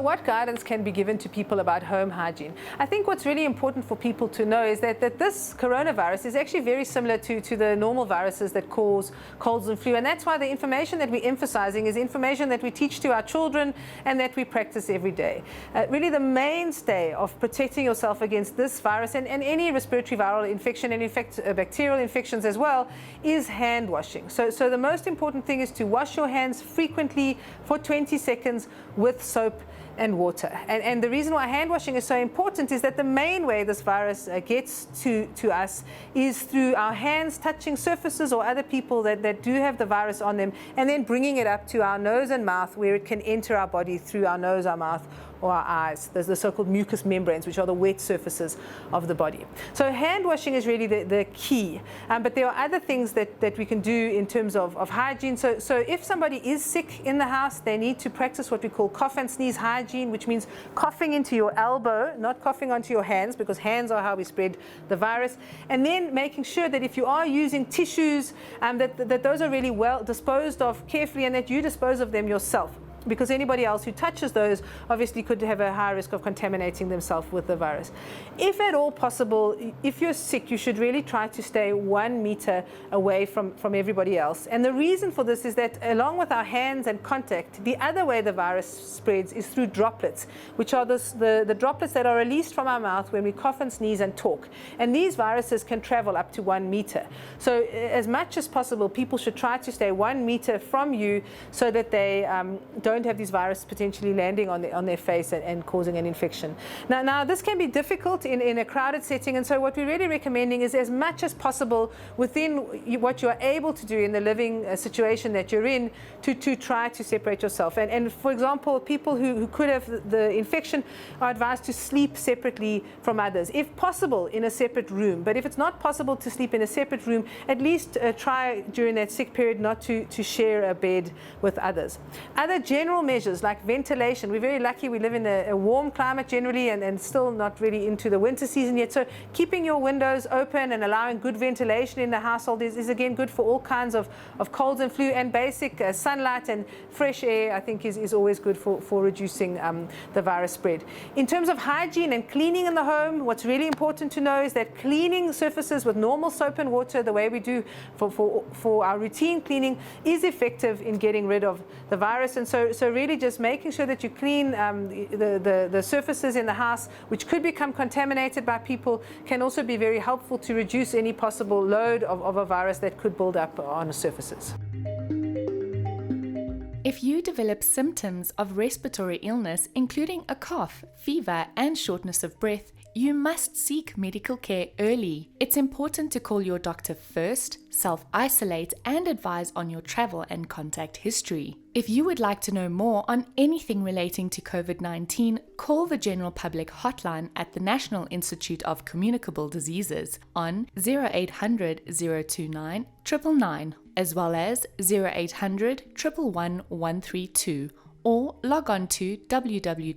what guidance can be given to people about home hygiene? I think what's really important for people to know is that this coronavirus is actually very similar to the normal viruses that cause colds and flu. And that's why the information that we're emphasizing is information that we teach to our children and that we practice every day. Really the mainstay of protecting yourself against this virus and any respiratory viral infection, and in fact bacterial infections as well, is hand washing. So the most important thing is to wash your hands frequently for 20 seconds with soap and water. And the reason why hand washing is so important is that the main way this virus gets to us is through our hands touching surfaces or other people that do have the virus on them, and then bringing it up to our nose and mouth, where it can enter our body through our nose, our mouth, or our eyes. There's the so-called mucous membranes, which are the wet surfaces of the body. So hand washing is really the key. But there are other things that we can do in terms of hygiene. So if somebody is sick in the house, they need to practice what we call cough and sneeze hygiene, which means coughing into your elbow, not coughing onto your hands, because hands are how we spread the virus. And then making sure that if you are using tissues, that those are really well disposed of carefully, and that you dispose of them yourself, because anybody else who touches those obviously could have a high risk of contaminating themselves with the virus. If at all possible, if you're sick, you should really try to stay 1 meter away from everybody else. And the reason for this is that along with our hands and contact, the other way the virus spreads is through droplets, which are the droplets that are released from our mouth when we cough and sneeze and talk. And these viruses can travel up to 1 meter. So as much as possible, people should try to stay 1 meter from you so that they don't have these viruses potentially landing on their face and causing an infection. Now this can be difficult in a crowded setting, and so what we're really recommending is, as much as possible within what you're able to do in the living situation that you're in, to try to separate yourself. And for example, people who could have the infection are advised to sleep separately from others, if possible in a separate room. But if it's not possible to sleep in a separate room, at least try during that sick period not to share a bed with others. Other general measures like ventilation. We're very lucky we live in a warm climate generally, and still not really into the winter season yet. So keeping your windows open and allowing good ventilation in the household is again good for all kinds of colds and flu, and basic sunlight and fresh air, I think, is always good for reducing the virus spread. In terms of hygiene and cleaning in the home, what's really important to know is that cleaning surfaces with normal soap and water, the way we do for our routine cleaning, is effective in getting rid of the virus. And so really just making sure that you clean the surfaces in the house, which could become contaminated by people, can also be very helpful to reduce any possible load of a virus that could build up on surfaces. If you develop symptoms of respiratory illness, including a cough, fever, and shortness of breath, you must seek medical care early. It's important to call your doctor first, self-isolate, and advise on your travel and contact history. If you would like to know more on anything relating to COVID-19, call the General Public Hotline at the National Institute of Communicable Diseases on 0800 029 999, as well as 0800 111 132, or log on to www.nicd.ac.za.